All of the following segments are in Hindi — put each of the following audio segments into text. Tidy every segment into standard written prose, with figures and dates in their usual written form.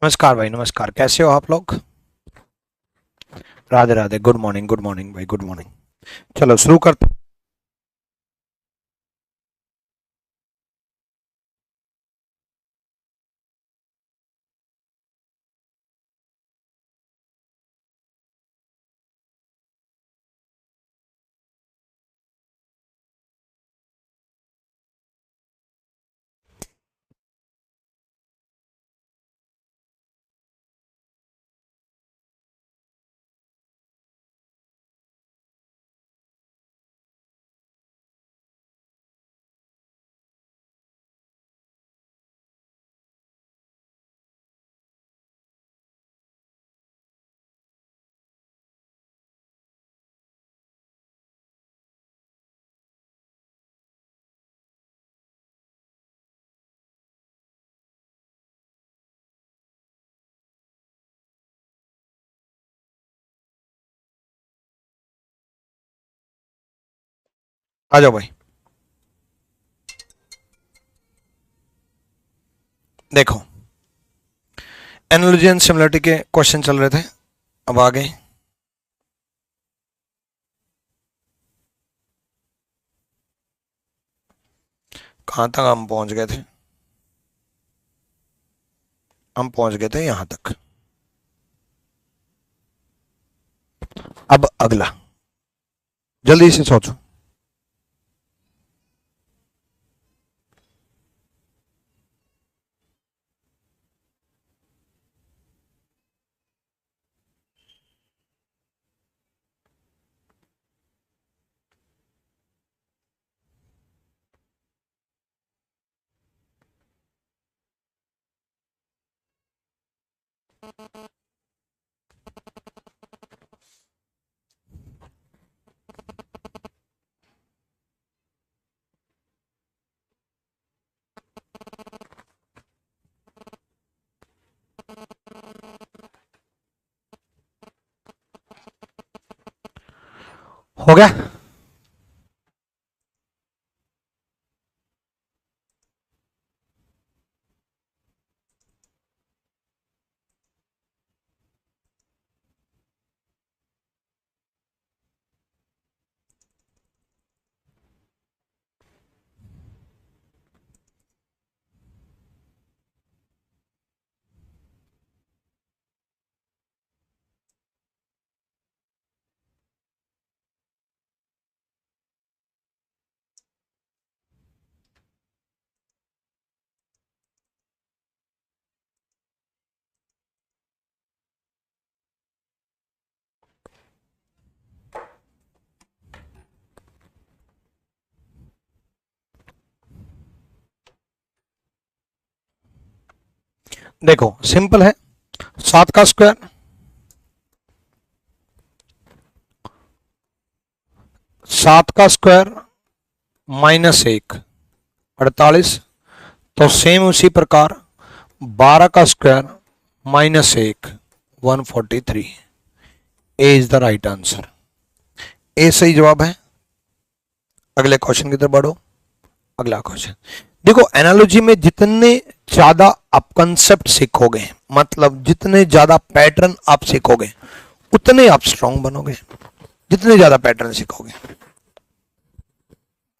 नमस्कार भाई, नमस्कार। कैसे हो आप लोग? राधे राधे। गुड मॉर्निंग भाई, गुड मॉर्निंग। चलो शुरू करते। आ जाओ भाई। देखो, एनालॉजी एंड सिमिलरिटी के क्वेश्चन चल रहे थे। अब आगे कहां तक हम पहुंच गए थे? हम पहुंच गए थे यहां तक। अब अगला, जल्दी से सोचो। हो गया। देखो, सिंपल है। 7 का स्क्वायर, 7 का स्क्वायर -1 48। तो सेम उसी प्रकार 12 का square -1 143। A is the right answer. A सही जवाब है। अगले क्वेश्चन की तरफ बढ़ो। अगला क्वेश्चन देखो, एनालॉजी में जितने ज्यादा आप कंसेप्ट सीखोगे, मतलब जितने ज्यादा पैटर्न आप सीखोगे, उतने आप स्ट्रांग बनोगे। जितने ज्यादा पैटर्न सीखोगे,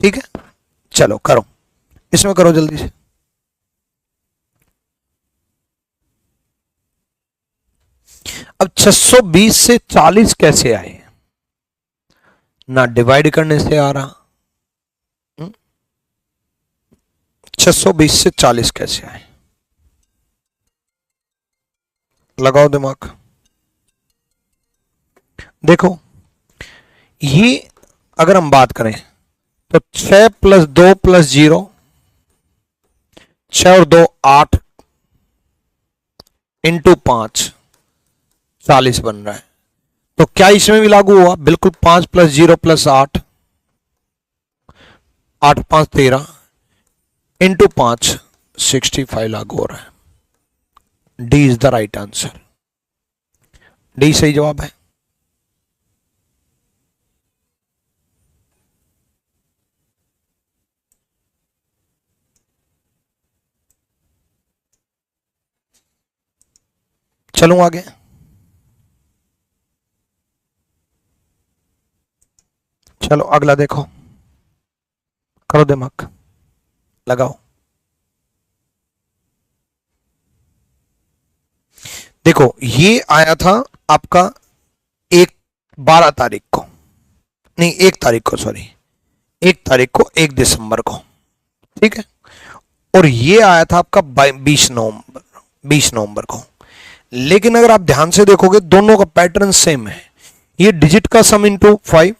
ठीक है। चलो करो, इसमें करो जल्दी से। अब 620 से 40 कैसे आए? ना डिवाइड करने से आ रहा। 620 से 40 कैसे आए? लगाओ दिमाग। देखो, ये अगर हम बात करें तो 6 + 2 + 0, 6 और 2 8 × 5 40 बन रहा है। तो क्या इसमें भी लागू हुआ? बिल्कुल। 5 + 0 + 8, 8×5 = 13 × 5 65 लागू हो रहा है। D is the right answer. D सही जवाब है। चलूं आगे। चलो अगला देखो, करो दिमाग लगाओ। देखो ये आया था आपका 12 तारीख को, नहीं 1 तारीख को, सॉरी 1 तारीख को, 1 दिसंबर को, ठीक है। और ये आया था आपका 20 नवंबर को। लेकिन अगर आप ध्यान से देखोगे दोनों का पैटर्न सेम है। ये डिजिट का सम इंटू 5,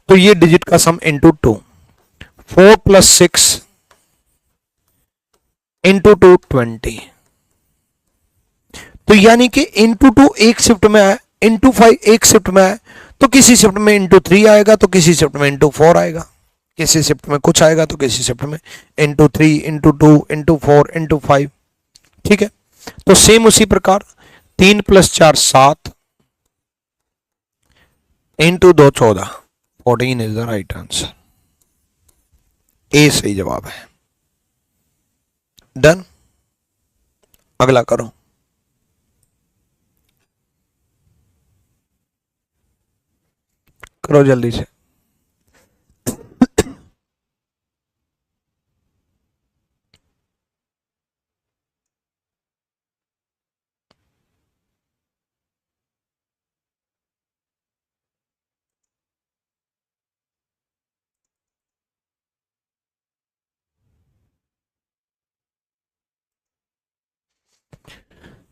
तो ये डिजिट का सम इंटू 2, 4 + 6 इंटू 2 20। तो यानी कि इंटू 2 एक शिफ्ट में आया, इंटू 5 एक शिफ्ट में आया, तो किसी शिफ्ट में इंटू 3 आएगा, तो किसी शिफ्ट में इंटू 4 आएगा, किसी शिफ्ट में कुछ आएगा, तो किसी शिफ्ट में इंटू 3 इंटू 2 इंटू 4 इंटू 5, ठीक है। तो सेम उसी प्रकार 3 + 4 7 into 2 14, 14 is the right answer. A सही जवाब है। डन, अगला करो। करो जल्दी से।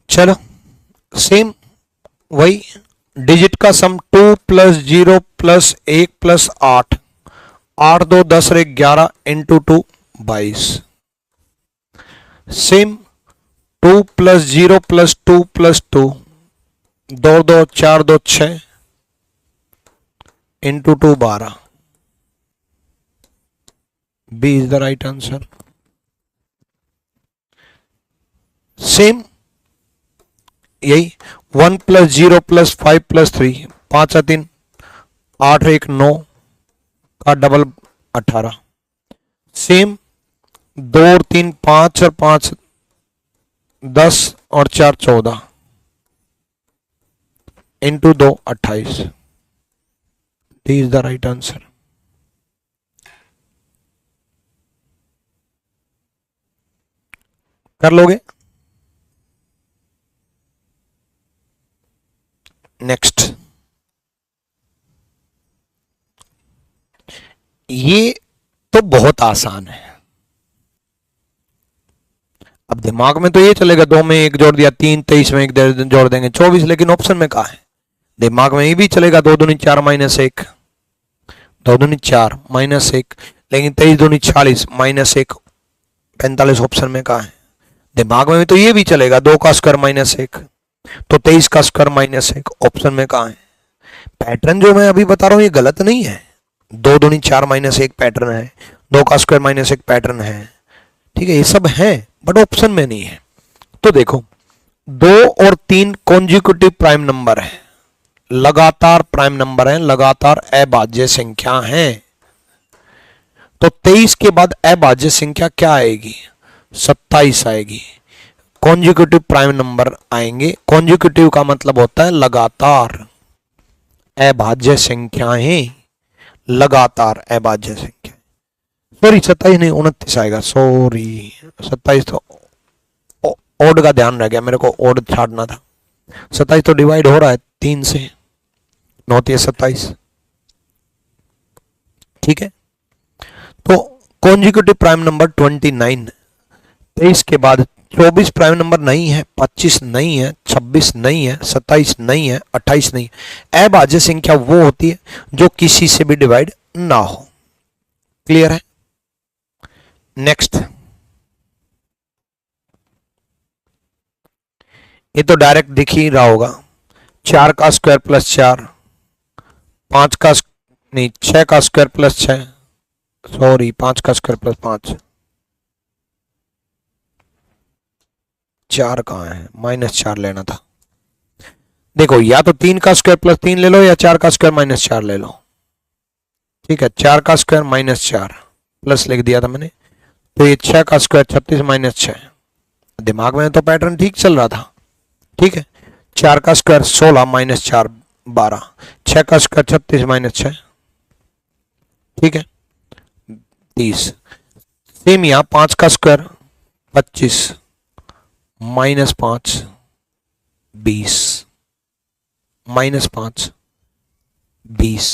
चलो सेम वही, डिजिट का सम 2 + 0 + 1 + 8, 8 2 10 और 11 into 2 22। Same 2 + 0 + 2 + 2, 2 2 4 2 6 into 2 12। B is the right answer. Same यही 1 + 0 + 5 + 3, 5 3 8 1 9 का डबल 18। सेम 2 और 3 5 और 5 10 और 4 14 into 2 28। D is the right answer. कर लोगे? नेक्स्ट, ये तो बहुत आसान है। अब दिमाग में तो ये चलेगा 2 में 1 जोड़ दिया 3, 23 में 1 जोड़ देंगे 24, लेकिन ऑप्शन में कहा है? दिमाग में ये भी चलेगा 2 दूनी 4 -1, 2 दूनी 4 -1, लेकिन 23 दूनी 40 -1 45 ऑप्शन में कहा है? दिमाग में तो ये भी चलेगा 2 का स्क्वायर -1, तो 23 का स्क्वायर -1 ऑप्शन में कहा है? पैटर्न जो मैं अभी बता रहा हूं ये गलत नहीं है। 2 दूनी 4 -1 पैटर्न है, 2 का स्क्वायर -1 पैटर्न है, ठीक है, ये सब है, बट ऑप्शन में नहीं है। तो देखो 2 और 3 कॉन्जिक्यूटिव प्राइम नंबर है, लगातार प्राइम नंबर है, लगातार अभाज्य संख्या है। तो 23 के बाद अभाज्य संख्या क्या आएगी? 27 आएगी। कॉन्जिक्यूटिव प्राइम नंबर आएंगे। कॉन्जिक्यूटिव का मतलब होता है लगातार अभाज्य संख्याएं, लगातार अभाज्य संख्या। सॉरी 27 नहीं 29 आएगा, सॉरी 27 तो ओड का ध्यान रह गया, मेरे को ओड छाड़ना था। 27 तो डिवाइड हो रहा है 3 से, 9 × 27, ठीक है। तो कॉन्जिक्यूटिव प्राइम नंबर 29, 23 के बाद 24 प्राइम नंबर नहीं है, 25 नहीं है, 26 नहीं है, 27 नहीं है, 28 नहीं है। अभाज्य संख्या वो होती है जो किसी से भी डिवाइड ना हो। क्लियर है? नेक्स्ट, ये तो डायरेक्ट दिख ही रहा होगा। 4 का स्क्वायर + 4, 5 का नहीं 6 का स्क्वायर + 6, सॉरी 5 का स्क्वायर + 5, 4 कहाँ है? -4 लेना था। देखो या तो 3 का स्क्वायर + 3 ले लो या 4 का स्क्वायर -4 ले लो, ठीक है। 4 का स्क्वायर -4 प्लस लिख दिया था मैंने, तो ये 6 का स्क्वायर 36 -6। दिमाग में तो पैटर्न ठीक चल रहा था, ठीक है। 4 का स्क्वायर 16 माइनस 4 12, 6 का स्क्वायर 36 माइनस 6, ठीक है 30। सेम यहाँ 5 का स्क्वायर 25 माइनस 5 20 माइनस 5 20।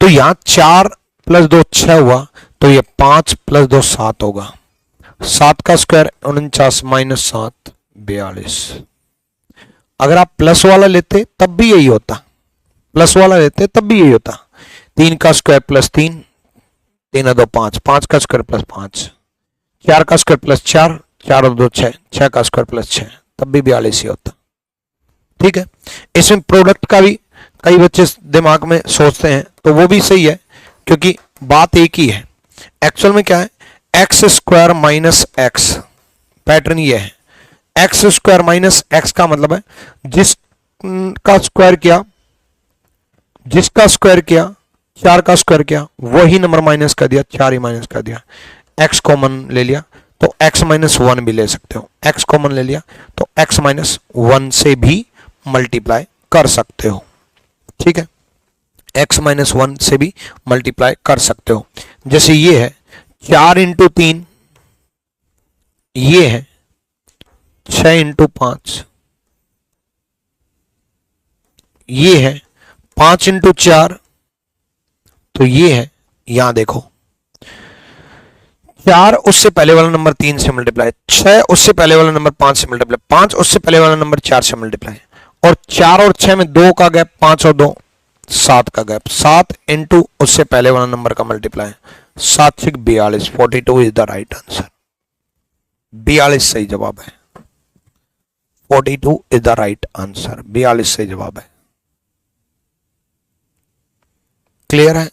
तो यहां 4 प्लस 2 6 हुआ, तो ये 5 प्लस 2 7 होगा। 7 का स्क्वायर 49 माइनस 7 42। अगर आप प्लस वाला लेते तब भी यही होता, प्लस वाला लेते तब भी यही होता। 3 का स्क्वायर प्लस 3, 3 और 2 5, 5 का स्क्वायर प्लस 5, 4 का स्क्वायर प्लस 4, 4 और 2 6, 6 का स्क्वायर प्लस 6, तब भी 42 ही होता। ठीक है, इसमें प्रोडक्ट का भी कई बच्चे दिमाग में सोचते हैं, तो वो भी सही है क्योंकि बात एक ही है। एक्चुअल में क्या है, x square minus x, pattern ये है। एक्स स्क्वायर माइनस एक्स का मतलब है जिसका स्क्वायर किया, जिसका स्क्वायर किया 4 का स्क्वायर किया वही नंबर माइनस कर दिया, 4 ही माइनस कर दिया। एक्स कॉमन ले लिया तो एक्स माइनस 1 भी ले सकते हो, एक्स कॉमन ले लिया तो एक्स माइनस 1 से भी मल्टीप्लाई कर सकते हो। ठीक है, x माइनस 1 से भी मल्टीप्लाई कर सकते हो। जैसे ये है 4 इंटू 3, ये है 6 इंटू 5, ये है 5 इंटू 4, तो ये है, यहां देखो 4 उससे पहले वाला नंबर 3 से मल्टीप्लाई, 6 उससे पहले वाला नंबर 5 से मल्टीप्लाई, 5 उससे पहले वाला नंबर 4 से मल्टीप्लाई, और 4 और 6 में 2 का गैप, 5 और 2 7 का गैप, 7 इंटू उससे पहले वाला नंबर का multiply, 7 6 42, 42 is the right answer. 42 सही जवाब है, 42 इज द राइट आंसर, 42 सही जवाब है। क्लियर है,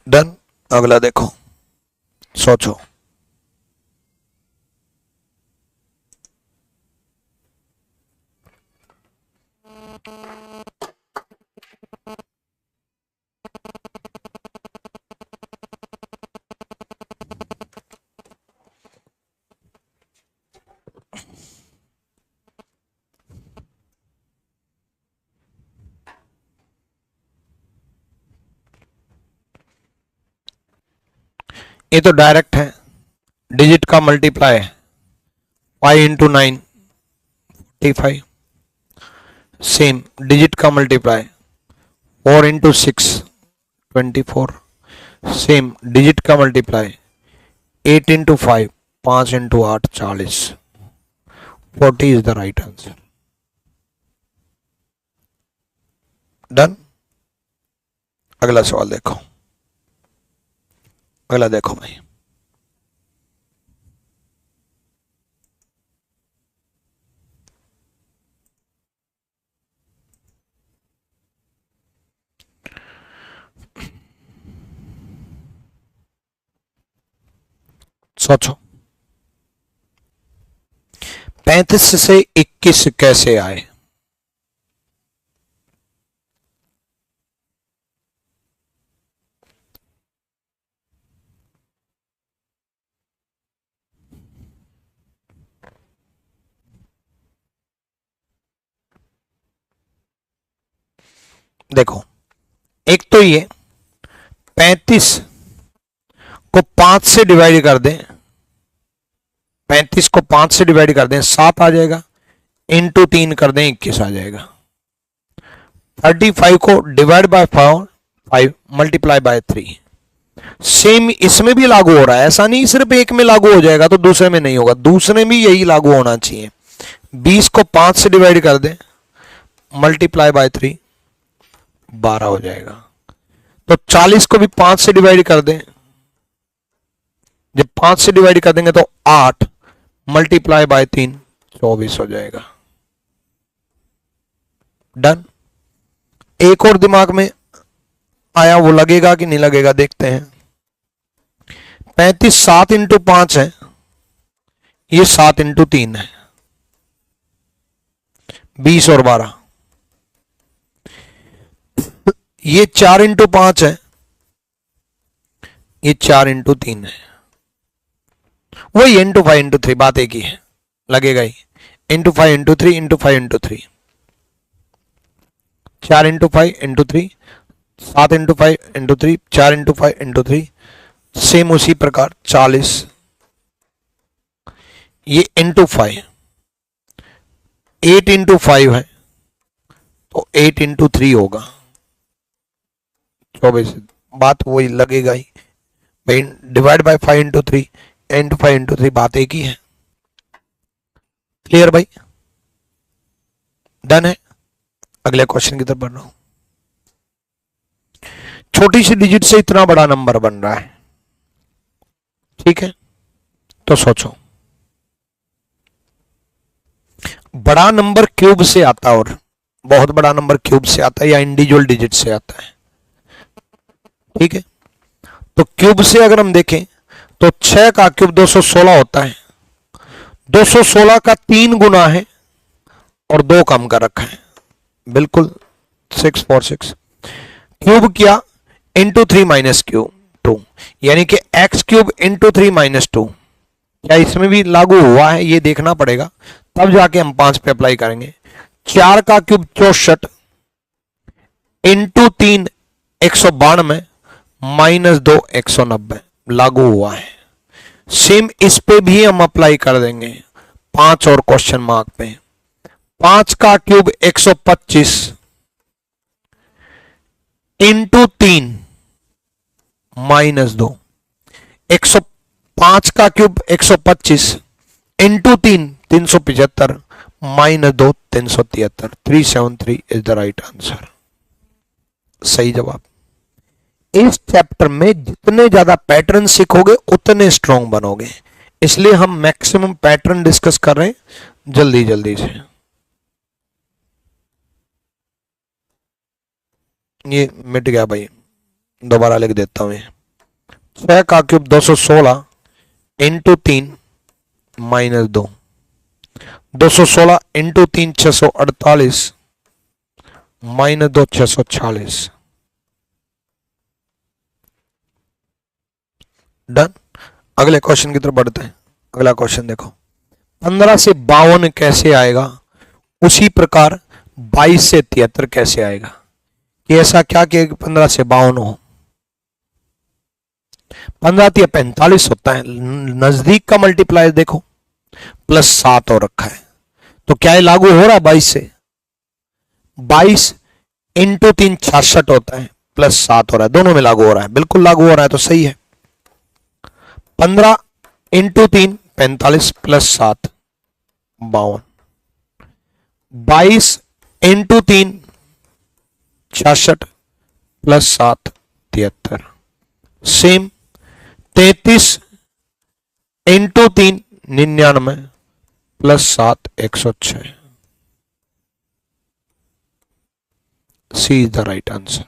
डन। अगला देखो, सोचो। ये तो डायरेक्ट है, डिजिट का मल्टीप्लाई है, 5 इंटू 9 45, सेम डिजिट का मल्टीप्लाई 4 इंटू 6 24, सेम डिजिट का multiply 8 into 5 5 into 8 40, 40 is the right answer. Done. अगला सवाल देखो, अगला देखो भाई, सोचो 35 से 21 कैसे आए। देखो, एक तो ये 35 को 5 से डिवाइड कर दें, 35 को 5 से डिवाइड कर दें 7 आ जाएगा, इंटू 3 कर दें 21 आ जाएगा। 35 को divide by 5 multiply by 3, same इसमें भी लागू हो रहा है, ऐसा नहीं सिर्फ एक में लागू हो जाएगा तो दूसरे में नहीं होगा, दूसरे में यही लागू होना चाहिए। 20 को 5 से डिवाइड कर दें मल्टीप्लाई बाय 3 12 हो जाएगा। तो 40 को भी 5 से डिवाइड कर दें, जब 5 से डिवाइड कर देंगे तो 8 मल्टीप्लाई बाय 3 24 हो जाएगा। डन। एक और दिमाग में आया, वो लगेगा कि नहीं लगेगा देखते हैं। 35 7 इंटू 5 है, ये 7 इंटू 3 है, 20 और 12, ये 4 इंटू 5 है, ये 4 इंटू 3 है, वही इंटू 5 इंटू 3, बात एक ही है, लगेगा ही। Into 5 into 3 into 5 into 3, 4 into 5 into 3, 7 into 5 into 3, 4 into 5 into 3, same उसी प्रकार 40, ये इंटू 5, 8 इंटू 5 है तो 8 इंटू 3 होगा 24, बात वही लगेगा ही भाई, divide by 5 into 3 into 5 into 3, बात एक ही है। क्लियर भाई, डन है। अगले क्वेश्चन की तरफ बढ़ रहा हूं। छोटी सी डिजिट से इतना बड़ा नंबर बन रहा है, ठीक है, तो सोचो बड़ा नंबर क्यूब से आता है और बहुत बड़ा नंबर क्यूब से आता है या इंडिविजुअल डिजिट से आता है, ठीक है। तो क्यूब से अगर हम देखें तो 6 का क्यूब 216 होता है, 216 का 3 गुना है और 2 कम कर रखा है, बिल्कुल 646। क्यूब किया इंटू 3 माइनस क्यूब 2, यानी कि एक्स क्यूब इंटू 3 माइनस 2, क्या इसमें भी लागू हुआ है ये देखना पड़ेगा, तब जाके हम 5 पे अप्लाई करेंगे। 4 का क्यूब 64 इंटू 3 192 माइनस 2 190 लागू हुआ है। सेम इस पे भी हम अप्लाई कर देंगे 5 और क्वेश्चन मार्क पे। 5 का क्यूब 125 इंटू 3 माइनस 2, 105 का cube 125 into 3 375 minus 2 373, 373 is the right answer, सही जवाब। इस चैप्टर में जितने ज्यादा पैटर्न सीखोगे उतने स्ट्रॉन्ग बनोगे, इसलिए हम मैक्सिमम पैटर्न डिस्कस कर रहे हैं जल्दी जल्दी से। ये मिट गया भाई, दोबारा लिख देता हूं। 6 का cube 216 into 3 minus 2, 216 into 3 648 minus 2 646, done. अगले क्वेश्चन की तरफ बढ़ते हैं। अगला क्वेश्चन देखो, 15 से 52 कैसे आएगा, उसी प्रकार 22 से 73 कैसे आएगा। कि ऐसा क्या कि 15 से 52 हो, 15 या 45 होता है, नजदीक का मल्टीप्लाई देखो प्लस 7 हो रखा है, तो क्या ये लागू हो रहा है 22 से। 22 इंटू 3 66 होता है, प्लस 7 हो रहा है, दोनों में लागू हो रहा है, बिल्कुल लागू हो रहा है, तो सही है। 15 into 3 45 plus 7 52, 22 into 3 66 plus 7 73, same 33 into 3 99 plus 7 106, C is the right answer.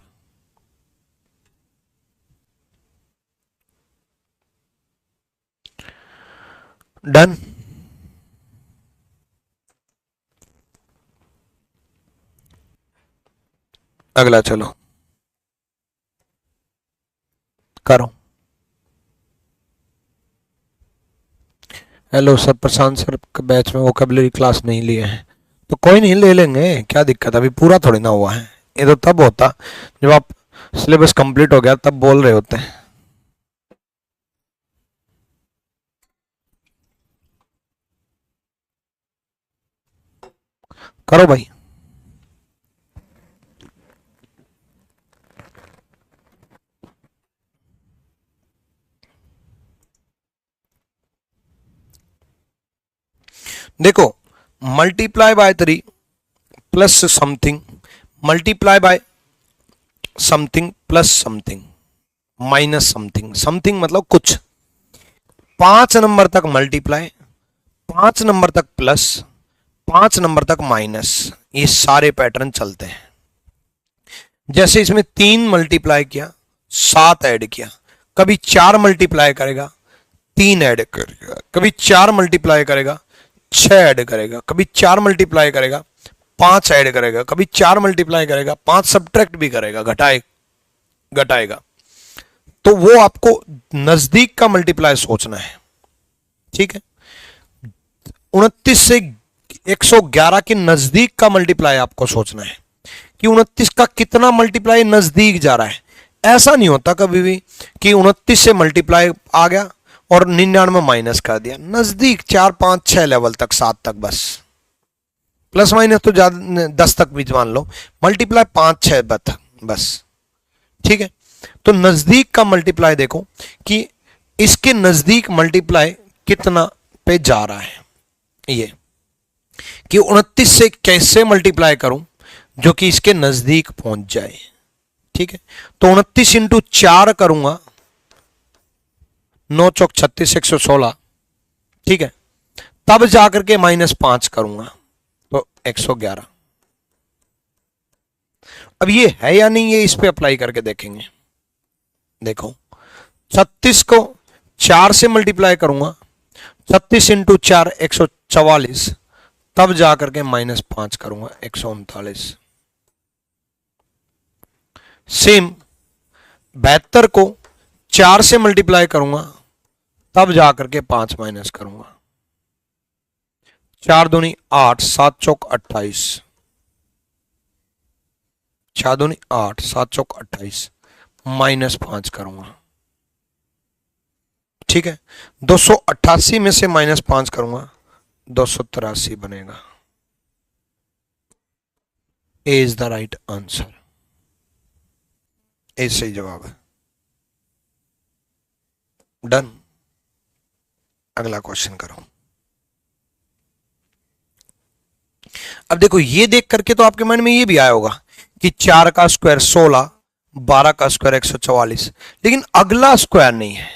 Done. अगला चलो करो। हेलो सर, प्रशांत सर के बैच में वोकैबुलरी क्लास नहीं लिए हैं, तो कोई नहीं, ले लेंगे, क्या दिक्कत, अभी पूरा थोड़ी ना हुआ है, ये तो तब होता जब आप सिलेबस कंप्लीट हो गया तब बोल रहे होते हैं। करो भाई। देखो, multiply by 3 plus something, multiply by something plus something minus something, something मतलब कुछ। 5 नंबर तक मल्टीप्लाई, 5 नंबर तक प्लस, 5 नंबर तक माइनस, ये सारे पैटर्न चलते हैं। जैसे इसमें 3 मल्टीप्लाई किया, 7 ऐड किया, कभी 4 मल्टीप्लाई करेगा 3 ऐड करेगा, कभी 4 मल्टीप्लाई करेगा 6 ऐड करेगा, कभी 4 मल्टीप्लाई करेगा 5 ऐड करेगा, कभी 4 मल्टीप्लाई करेगा 5 सब्ट्रैक्ट भी करेगा, घटाएगा। तो वो आपको नजदीक का मल्टीप्लाई सोचना है, ठीक है। 29 से 111 के नजदीक का मल्टीप्लाई आपको सोचना है कि 29 का कितना मल्टीप्लाई नजदीक जा रहा है। ऐसा नहीं होता कभी भी कि 29 से मल्टीप्लाई आ गया और 99 माइनस कर दिया। नजदीक 4 5 6 लेवल तक, 7 तक, बस प्लस माइनस तो ज्यादा 10 तक भी मान लो, मल्टीप्लाई 5 6 बस। ठीक है, तो नजदीक का मल्टीप्लाई देखो कि इसके नजदीक मल्टीप्लाई कितना पे जा रहा है, ये कि 29 से कैसे मल्टीप्लाई करूं जो कि इसके नजदीक पहुंच जाए। ठीक है, तो 29 इंटू 4 करूंगा, 9 चौक 36, 116। ठीक है, तब जाकर के -5 करूंगा तो 111। अब ये है या नहीं, ये इस पे अप्लाई करके देखेंगे। देखो 36 को 4 से मल्टीप्लाई करूंगा, 36 इंटू 4 144, तब जाकर के -5 करूंगा 139। सेम 72 को 4 से मल्टीप्लाई करूंगा, तब जाकर के 5 माइनस करूंगा। 4 दूनी 8, 7 चौक 28, 4 दूनी 8, 7 चौक 28, -5 करूंगा। ठीक है, 288 में से -5 करूंगा, 283 बनेगा। ए is the right answer, A सही जवाब है। डन, अगला क्वेश्चन करो। अब देखो ये देख करके तो आपके मन में ये भी आया होगा कि 4 का स्क्वायर 16, 12 का स्क्वायर 144, लेकिन अगला स्क्वायर नहीं है।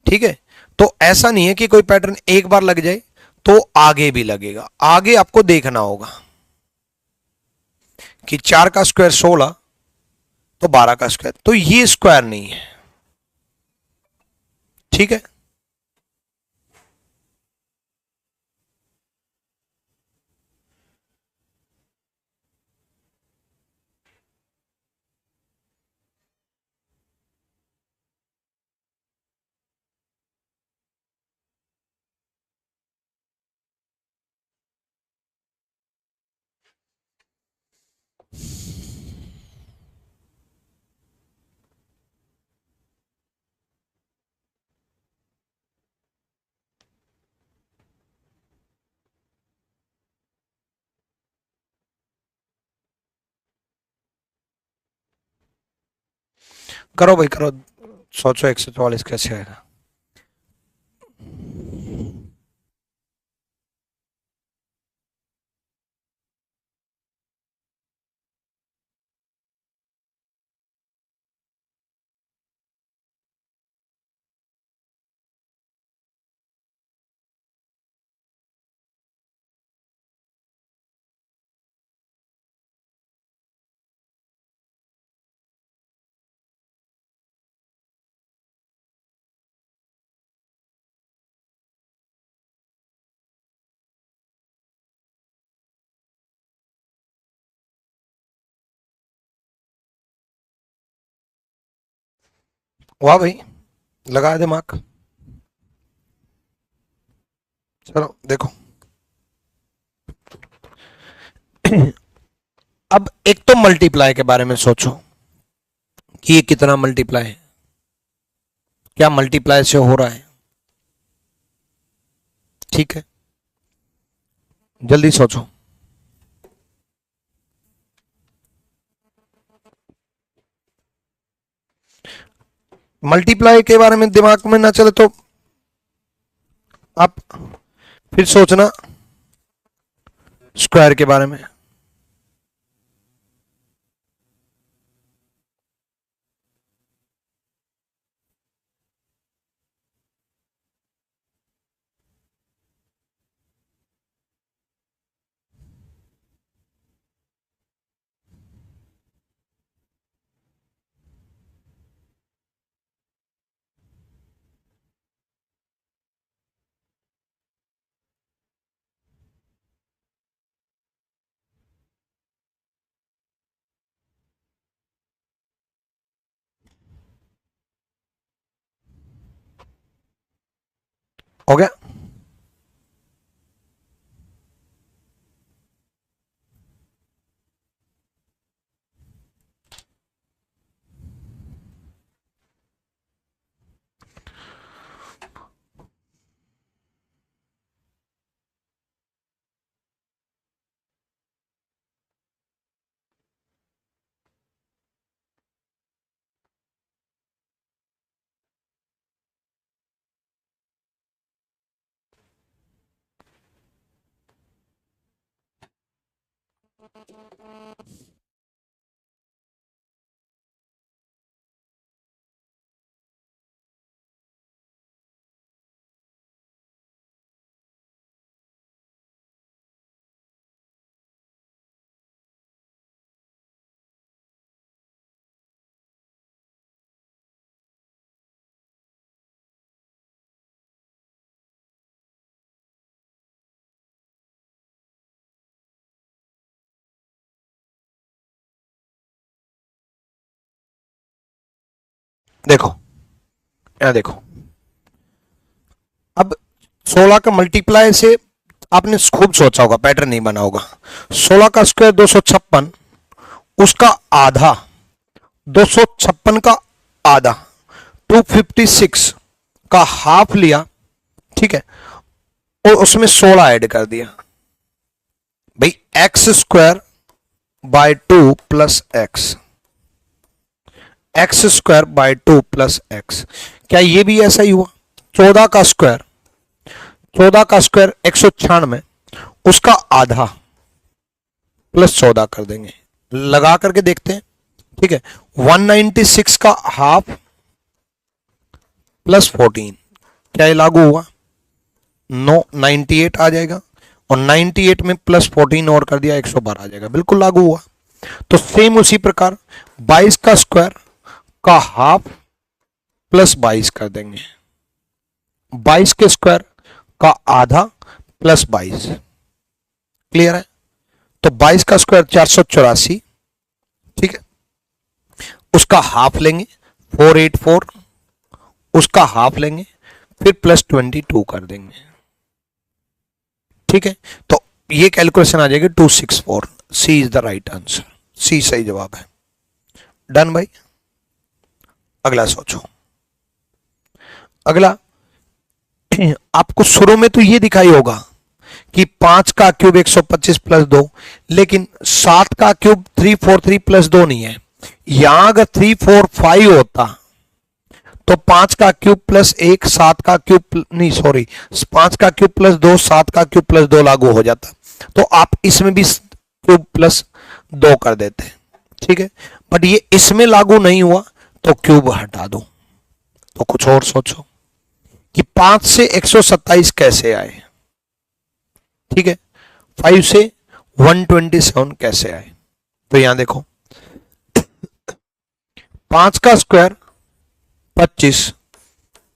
ठीक है, तो ऐसा नहीं है कि कोई पैटर्न एक बार लग जाए तो आगे भी लगेगा, आगे आपको देखना होगा कि 4 का स्क्वायर 16 तो 12 का स्क्वायर, तो ये स्क्वायर नहीं है। ठीक है, करो भाई करो, सोचो 144 कैसे आएगा। वाह भाई, लगा दिमाग। चलो देखो, अब एक तो मल्टीप्लाई के बारे में सोचो कि ये कितना मल्टीप्लाई है, क्या मल्टीप्लाई से हो रहा है। ठीक है, जल्दी सोचो। मल्टीप्लाई के बारे में दिमाग में ना चले तो आप फिर सोचना स्क्वायर के बारे में। हो गया, देखो यहाँ देखो, अब 16 का मल्टीप्लाई से आपने खूब सोचा होगा, पैटर्न नहीं बना होगा। 16 का स्क्वायर 256, उसका आधा 256 का आधा 256 का हाफ लिया, ठीक है, और उसमें 16 ऐड कर दिया। भाई x square by 2 plus x, x square by 2 plus x, क्या ये भी ऐसा ही हुआ? 14 का स्क्वायर 196, उसका आधा प्लस 14 कर देंगे, लगा करके देखते हैं, ठीक है। 196 का हाफ प्लस 14, क्या ये लागू हुआ? नो, 98 आ जाएगा, और 98 में प्लस 14 और कर दिया 112 आ जाएगा, बिल्कुल लागू हुआ। तो सेम उसी प्रकार 22 का स्क्वायर का हाफ प्लस 22 कर देंगे, 22 के स्क्वायर का आधा प्लस 22, क्लियर है? तो 22 का स्क्वायर 484, ठीक है, उसका हाफ लेंगे 484, उसका हाफ लेंगे, फिर प्लस 22 कर देंगे, ठीक है। तो ये कैलकुलेशन आ जाएगी 264। सी इज द राइट आंसर, सी सही जवाब है। डन भाई, अगला सोचो। अगला आपको शुरू में तो ये दिखाई होगा कि 5 का क्यूब 125 प्लस 2, लेकिन 7 का क्यूब 343 प्लस 2 नहीं है। यहां अगर 345 होता तो 5 का क्यूब प्लस 1, 7 का क्यूब नहीं, सॉरी, 5 का क्यूब प्लस 2, 7 का क्यूब प्लस 2 लागू हो जाता। तो आप इसमें भी क्यूब प्लस 2 कर देते, ठीक है। बट ये इसमें लागू नहीं हुआ तो क्यूब हटा दो। तो कुछ और सोचो कि 5 से 127 कैसे आए, ठीक है, 5 से 127 कैसे आए। तो यहां देखो, 5 का स्क्वायर 25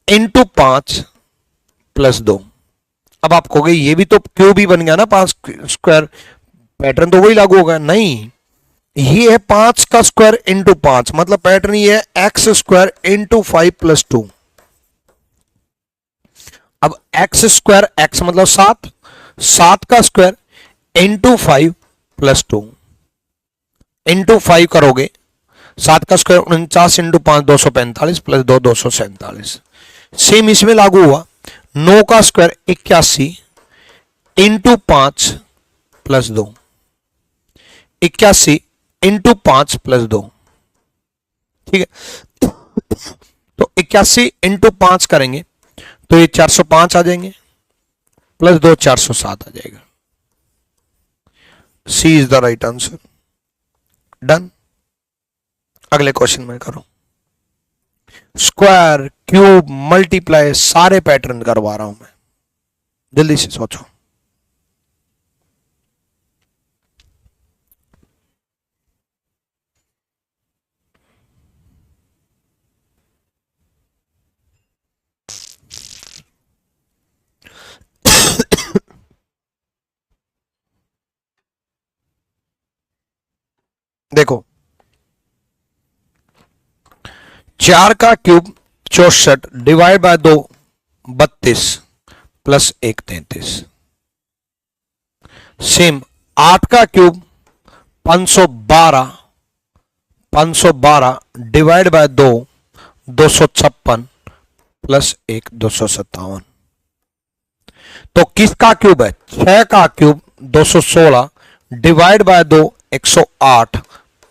इंटू 5 प्लस 2। अब आप कहोगे ये भी तो क्यूब ही बन गया ना, 5 स्क्वायर, पैटर्न तो वही लागू होगा। नहीं, ये है 5 का स्क्वायर इंटू 5, मतलब पैटर्न ये है एक्स स्क्वायर इंटू 5 प्लस 2। अब एक्स स्क्वायर, एक्स मतलब 7, 7 का स्क्वायर इंटू 5 प्लस 2, इंटू 5 करोगे, 7 का स्क्वायर 49 इंटू 5 245 प्लस 2 247। सेम इसमें लागू हुआ। 9 का square 81 into 5 plus 2, 81 into 5 plus 2, ठीक है। तो 81 इंटू 5 करेंगे तो ये 405 आ जाएंगे, प्लस 2 407 आ जाएगा। C is the right answer. Done, अगले क्वेश्चन में करो। स्क्वायर, क्यूब, मल्टीप्लाई सारे पैटर्न करवा रहा हूं मैं, जल्दी से सोचो। देखो, 4 का cube 64 divide by 2 32 plus 1 33। Same 8 का क्यूब 512 डिवाइड बाय 2 256 प्लस 1 257। तो किसका क्यूब है? 6 का क्यूब 216 डिवाइड बाय 2 108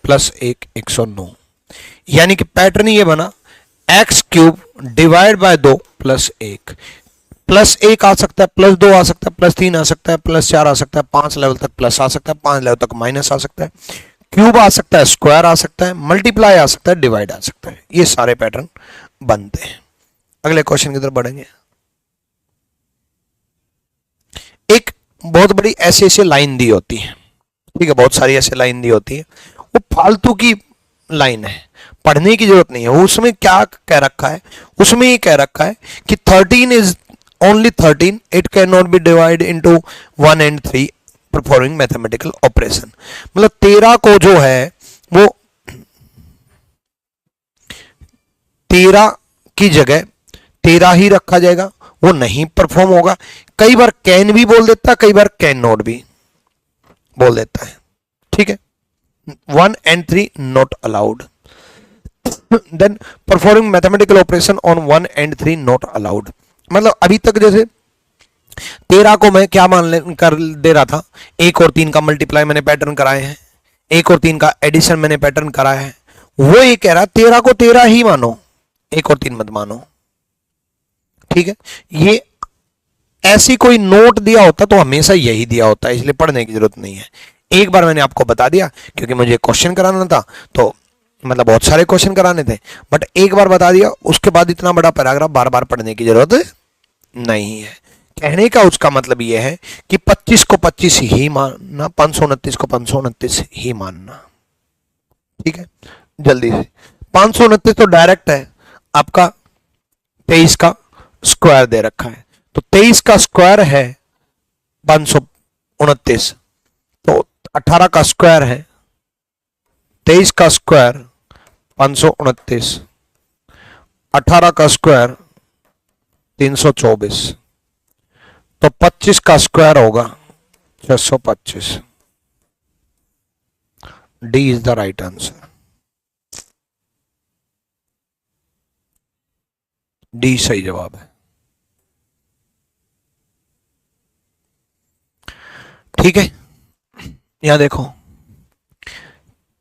प्लस 1 109। यानी कि पैटर्न ये बना, x cube divide by 2 plus 1। Plus 1 आ सकता है, प्लस 2 आ सकता है, प्लस 3 आ सकता है, प्लस 4 आ सकता है, 5 लेवल तक प्लस आ सकता है, 5 लेवल तक माइनस आ सकता है, क्यूब आ सकता है, स्क्वायर आ सकता है, मल्टीप्लाई आ सकता है, डिवाइड आ सकता है। ये सारे पैटर्न बनते हैं। अगले क्वेश्चन की तरफ बढ़ेंगे। एक बहुत बड़ी ऐसी ऐसी लाइन दी होती है, ठीक है, बहुत सारी ऐसी लाइन दी होती है, वो फालतू की लाइन है, पढ़ने की जरूरत नहीं है। उसमें क्या कह रखा है, उसमें ये कह रखा है कि 13 is only 13, it can not be divide into 1 and 3 performing mathematical operation. मतलब 13 को जो है वो 13 की जगह 13 ही रखा जाएगा, वो नहीं परफॉर्म होगा। कई बार कैन भी बोल देता है, कई बार कैन नॉट भी बोल देता है, ठीक है। 1 and 3 not allowed. Then performing mathematical operation on 1 and 3 not allowed. मतलब अभी तक जैसे 13 को मैं क्या कर दे रहा था, 1 और 3 का मल्टीप्लाई मैंने पैटर्न कराए हैं, 1 और 3 का एडिशन मैंने पैटर्न कराया है। वो ये कह रहा 13 को 13 ही मानो, 1 और 3 मत मानो, ठीक है। ये ऐसी कोई नोट दिया होता तो हमेशा यही दिया होता है, इसलिए पढ़ने की जरूरत नहीं है। एक बार मैंने आपको बता दिया क्योंकि मुझे क्वेश्चन कराना था, तो मतलब बहुत सारे क्वेश्चन कराने थे, बट एक बार बता दिया, उसके बाद इतना बड़ा पैराग्राफ बार बार पढ़ने की जरूरत नहीं है। कहने का उसका मतलब यह है कि 25 को 25 ही मानना, 529 को 529 ही मानना, ठीक है। जल्दी से 529 तो डायरेक्ट है आपका 23 का स्क्वायर दे रखा है, तो 23 का स्क्वायर है 529, तो 18 का स्क्वायर है 23 का स्क्वायर 529, 18 का स्क्वायर 324, तो 25 का स्क्वायर होगा 625। D is the right answer. D सही जवाब है, ठीक है। यहां देखो,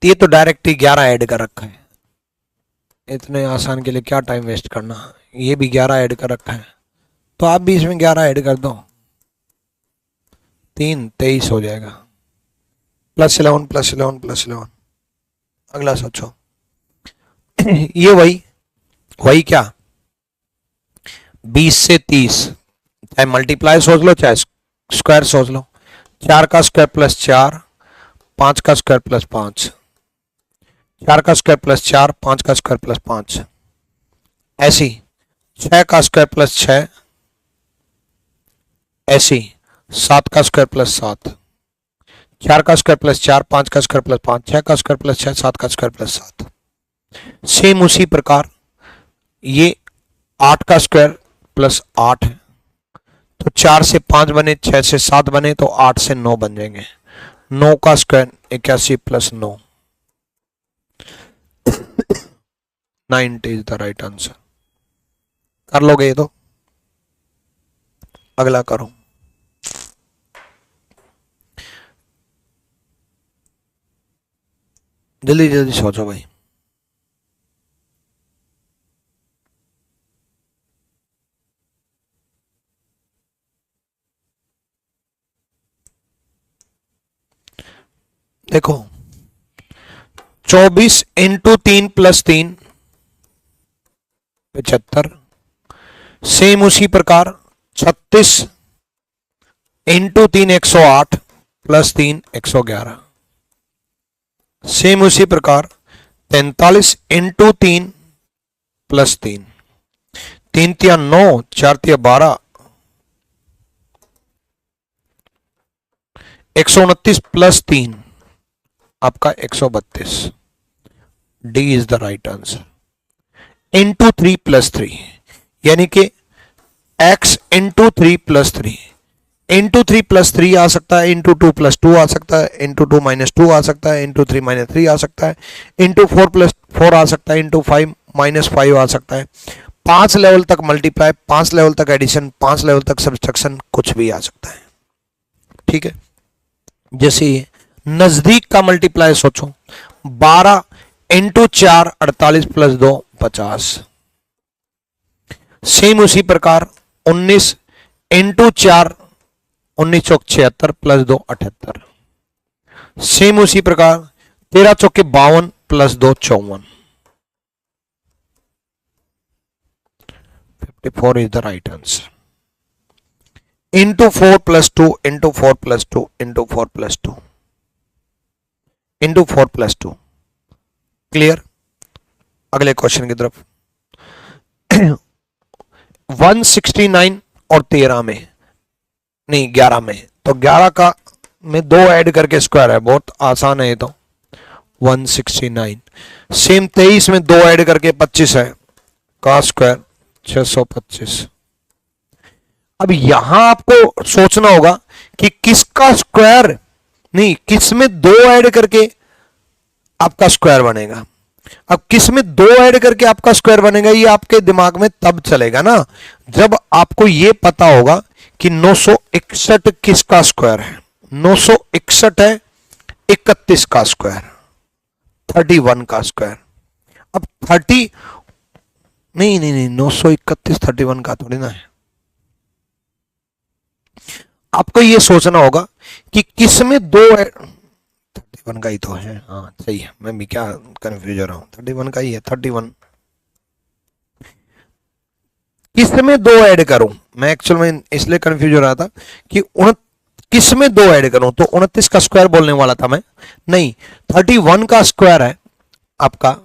ये तो डायरेक्ट ही 11 ऐड कर रखा है, इतने आसान के लिए क्या टाइम वेस्ट करना। ये भी 11 ऐड कर रखा है, तो आप भी इसमें 11 ऐड कर दो, 3 23 हो जाएगा, +11 +11 +11। अगला सोचो। ये वही क्या, 20 से 30, चाहे मल्टीप्लाई सोच लो चाहे स्क्वायर सोच लो। 4 का स्क्वायर +4, 5 का स्क्वायर +5, 4 का स्क्वायर +4, 5 का स्क्वायर +5, ऐसी 6 का स्क्वायर +6, ऐसी 7 का स्क्वायर +7, 4 का स्क्वायर +4, 5 का स्क्वायर +5, 6 का स्क्वायर +6, 7 का स्क्वायर +7। सेम उसी प्रकार ये 8 का स्क्वायर +8 है, तो 4 से 5 बने, 6 से 7 बने, तो 8 से 9 बन जाएंगे। 9 का square 81 + 9, 90 is the right answer. कर लोगे ये तो। अगला करो। जल्दी जल्दी सोचो भाई। देखो 24 × 3 + 3 75। सेम उसी प्रकार 36 × 3 108 + 3 111। सेम उसी प्रकार 43 × 3 + 3, 3 × 9, 4 × 12, 129 + 3 आपका 132। D is the right answer. × 3 + 3 यानी कि x × 3 + 3, × 3 + 3 आ सकता है, × 2 + 2 आ सकता है, × 2 - 2 आ सकता है, × 3 - 3 आ सकता है, × 4 + 4 आ सकता है, × 5 - 5 आ सकता है। 5 लेवल तक मल्टीप्लाई, 5 लेवल तक एडिशन, 5 लेवल तक सब्सट्रैक्शन, कुछ भी आ सकता है, ठीक है। जैसे नजदीक का मल्टीप्लाई सोचो, 12 × 4 48 + 2 50। सेम उसी प्रकार 19 इंटू 4 1976 प्लस 2 78। सेम उसी प्रकार 13 चौके 52 plus 2 54। 54 is the right answer. Into 4 plus 2 into 4 plus 2 into 4 plus 2 into 4 plus 2। Clear? अगले क्वेश्चन की तरफ। 169 और 13 में, नहीं 11 में, तो 11 का में 2 ऐड करके स्क्वायर है, बहुत आसान है ये तो। 169 सेम 23 में 2 ऐड करके 25 है का स्क्वायर 625। अब यहां आपको सोचना होगा कि किसका स्क्वायर, नहीं किस में 2 ऐड करके आपका स्क्वायर बनेगा। अब किस में 2 ऐड करके आपका स्क्वायर बनेगा, ये आपके दिमाग में तब चलेगा ना जब आपको ये पता होगा कि 961 किसका स्क्वायर है। 961 है 31 का स्क्वायर, 31 का स्क्वायर। अब 30 नहीं नहीं नहीं 931 31 का थोड़ी ना है। आपको ये सोचना होगा कि किस में 2 31 का ही तो है। हाँ सही है, मैं भी क्या कंफ्यूज हो रहा हूं, 31 का ही है। 31 किस में 2 ऐड करूं, मैं एक्चुअल में इसलिए कंफ्यूज हो रहा था कि किस में 2 ऐड करूं, तो 29 का स्क्वायर बोलने वाला था मैं। नहीं 31 का स्क्वायर है आपका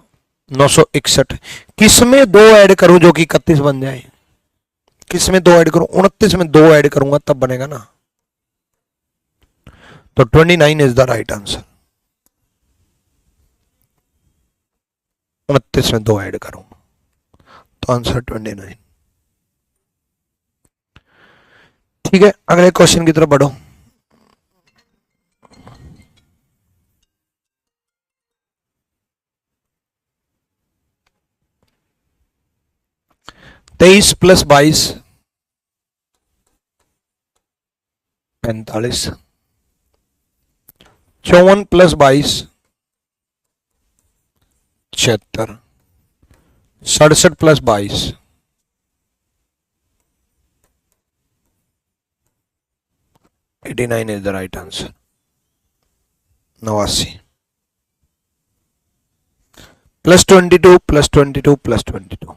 961। किस में 2 ऐड करूं जो कि 31 बन जाए। किस में 2 ऐड करूं, 29 में 2 ऐड करूंगा तब बनेगा ना। तो 29 इज द राइट आंसर। 29 में 2 ऐड करूं तो आंसर 29। ठीक है, अगले क्वेश्चन की तरफ बढ़ो। तेईस plus 22 45। 54 plus 22 76। 67 plus 22 89 is the right answer. 89 plus 22 plus 22 plus 22।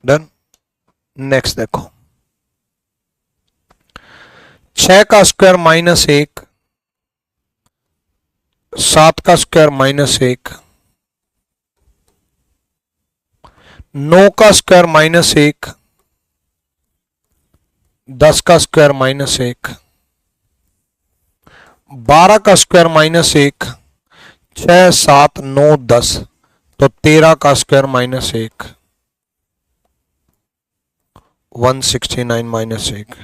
Done. Next देखो, 6 का स्क्वायर माइनस 1, 7 का स्क्वायर माइनस 1, 9 का स्क्वायर माइनस 1, 10 का स्क्वायर माइनस 1, 12 का स्क्वायर माइनस 1, 6 7 9 10, तो 13 का स्क्वायर माइनस 1, 169 माइनस 1।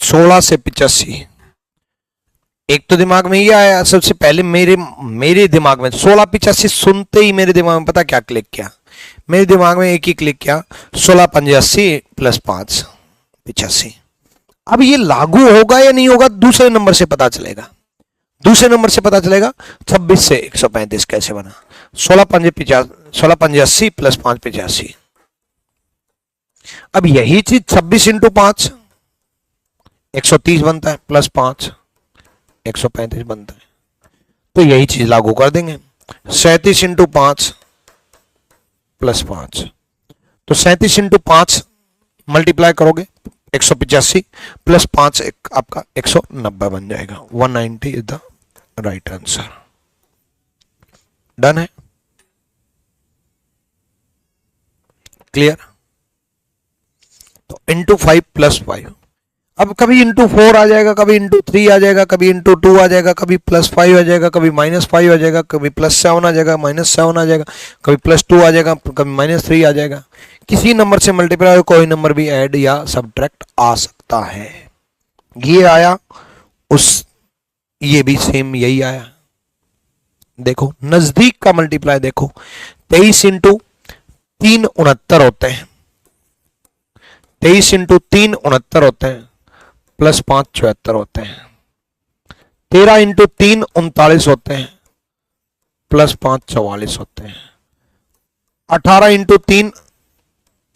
सोलह से 85। एक तो दिमाग में ये आया सबसे पहले, मेरे दिमाग में 16 85 सुनते ही मेरे दिमाग में पता क्या क्लिक किया, मेरे दिमाग में एक ही क्लिक किया 16 85 प्लस 5 85। अब ये लागू होगा या नहीं होगा दूसरे नंबर से पता चलेगा। दूसरे नंबर से पता चलेगा 26 से 135 कैसे बना। 16 5 80 प्लस 5 85। अब यही चीज 26 इंटू 5 130 बनता है, प्लस 5 135 बनता है, तो यही चीज लागू कर देंगे। 37 इंटू 5 प्लस 5, तो 37 इंटू 5 मल्टीप्लाई करोगे 185 प्लस 5 आपका 190 बन जाएगा। 190 is the right answer. Done है? क्लियर? तो इंटू 5 प्लस 5, अब कभी इंटू 4 आ जाएगा, कभी इंटू 3 आ जाएगा, कभी इंटू 2 आ जाएगा, कभी प्लस 5 आ जाएगा, कभी माइनस 5 आ जाएगा, कभी प्लस 7 आ जाएगा, माइनस 7 आ जाएगा, कभी प्लस 2 आ जाएगा, कभी माइनस 3 आ जाएगा। किसी नंबर से मल्टीप्लाई कोई नंबर भी ऐड या सब्ट्रैक्ट आ सकता है। ये आया ये भी सेम यही आया। देखो नजदीक का मल्टीप्लाई देखो, 23 इंटू 3 69 होते हैं, 23 इंटू 3 69 होते हैं, प्लस 5 74 होते हैं। 13 इंटू 3 39 होते हैं, प्लस 5 44 होते हैं। 18 इंटू 3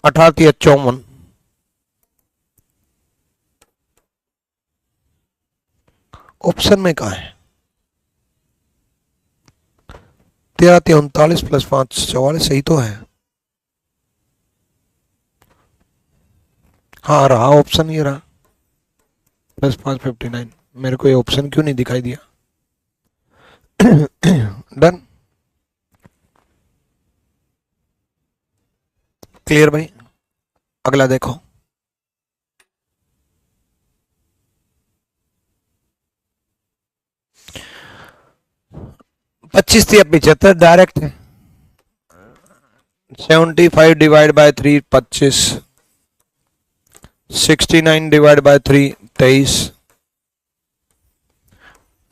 18 54। ऑप्शन में कहा है? 13 39 प्लस 5 44, सही तो है। हाँ रहा ऑप्शन, ये रहा प्लस 5 59। मेरे को ये ऑप्शन क्यों नहीं दिखाई दिया? डन, क्लियर भाई। अगला देखो, 25 या 75 डायरेक्ट है। 75 divide by 3 25, 69 divide by 3 23,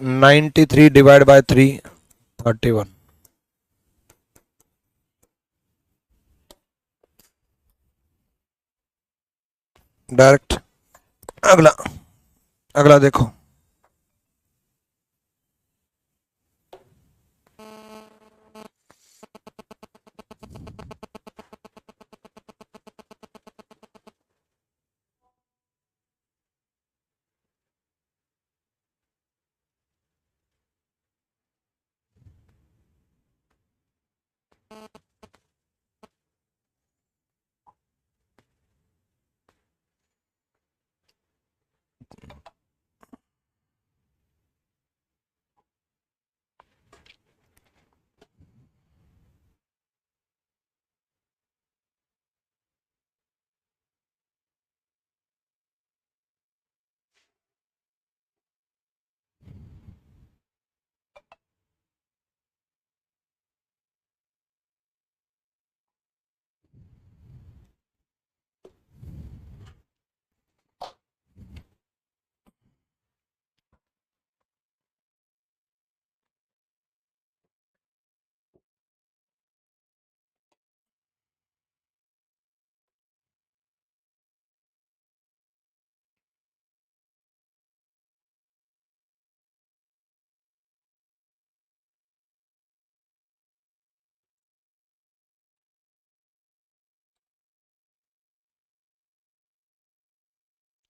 93 divide by 3 31। Direct. अगला, अगला देखो,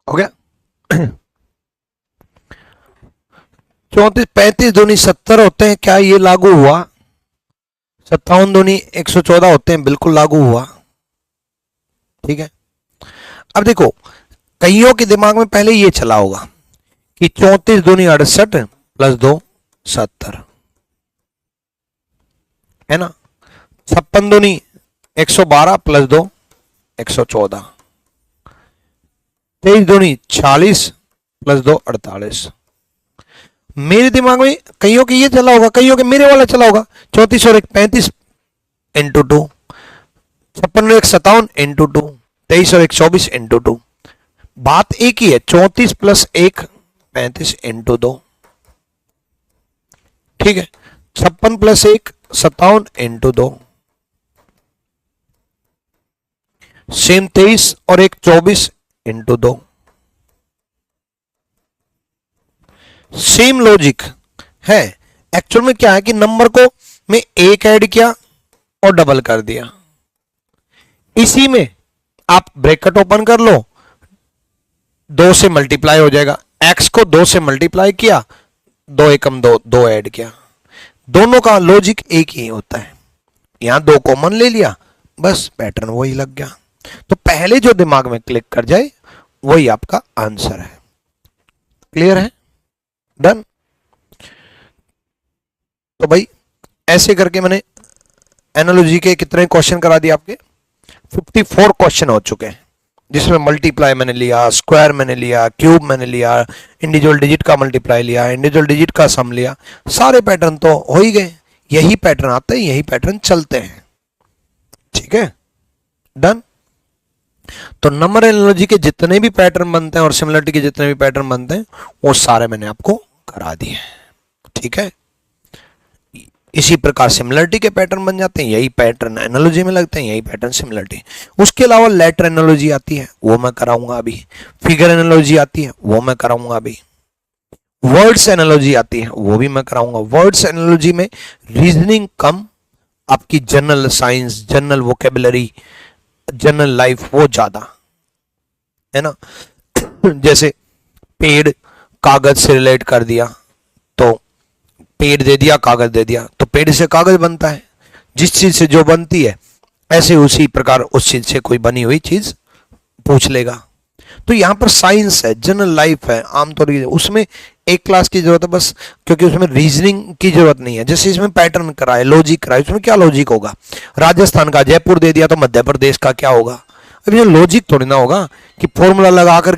हो गया। 34 35 दूनी 70 होते हैं, क्या ये लागू हुआ? 57 दूनी 114 होते हैं, बिल्कुल लागू हुआ। ठीक है, अब देखो कईयों के दिमाग में पहले ये चला होगा कि 34 दूनी 68 प्लस 2 70 है ना। 56 दूनी 112 प्लस 2 114। 23 दूनी 40 प्लस 2 48। मेरे दिमाग में कईयों के ये चला होगा, कईयों के मेरे वाला चला होगा। 34 और 1 35 इंटू 2, 56 और 1 57 इंटू 2, 23 और 1 24 इंटू 2। बात एक ही है, 34 प्लस 1 35 इंटू 2। ठीक है, 56 प्लस 1 57 इंटू 2। सेम 23 और 1 24 इंटू 2। सेम लॉजिक है। एक्चुअल में क्या है कि नंबर को मैं एक ऐड किया और डबल कर दिया। इसी में आप ब्रैकेट ओपन कर लो, 2 से मल्टीप्लाई हो जाएगा। x को 2 से मल्टीप्लाई किया, 2 एकम 2, 2 ऐड किया। दोनों का लॉजिक एक ही होता है। यहां 2 कॉमन ले लिया, बस पैटर्न वही लग गया। तो पहले जो दिमाग में क्लिक कर जाए वही आपका आंसर है। क्लियर है? डन। तो भाई ऐसे करके मैंने एनालॉजी के कितने क्वेश्चन करा दिए आपके? 54 क्वेश्चन हो चुके हैं, जिसमें मल्टीप्लाई मैंने लिया, स्क्वायर मैंने लिया, क्यूब मैंने लिया, इंडिविजुअल डिजिट का मल्टीप्लाई लिया, इंडिविजुअल डिजिट का सम लिया। सारे पैटर्न तो हो ही गए। यही पैटर्न आते हैं, यही पैटर्न चलते हैं। ठीक है, डन। तो नंबर एनालॉजी के जितने भी पैटर्न बनते हैं और सिमिलरिटी के जितने भी पैटर्न बनते हैं वो सारे मैंने आपको करा दिए। ठीक है, इसी प्रकार सिमिलरिटी के पैटर्न बन जाते हैं, यही पैटर्न एनालॉजी में लगते हैं, यही पैटर्न सिमिलरिटी। उसके अलावा लेटर एनालॉजी आती है, वो मैं कराऊंगा अभी। फिगर एनालॉजी आती है, वो मैं कराऊंगा अभी। वर्ड्स एनालॉजी आती है, वो भी मैं कराऊंगा। वर्ड्स एनालॉजी में रीजनिंग कम, आपकी general science, general vocabulary, general life वो ज्यादा है ना। जैसे पेड़ कागज से रिलेट कर दिया, तो पेड़ दे दिया, कागज दे दिया, तो पेड़ से कागज बनता है। जिस चीज से जो बनती है, ऐसे उसी प्रकार उस चीज से कोई बनी हुई चीज पूछ लेगा। तो यहां पर साइंस है, जनरल लाइफ है, आमतौर पर उसमें एक क्लास की जरूरत है बस, क्योंकि उसमें रीजनिंग की जरूरत नहीं है। जैसे इसमें पैटर्न कराए, लॉजिक कराए, उसमें क्या लॉजिक होगा? राजस्थान का जयपुर दे दिया तो मध्य प्रदेश का क्या होगा? अब ये लॉजिक थोड़ी ना होगा कि फॉर्मूला लगाकर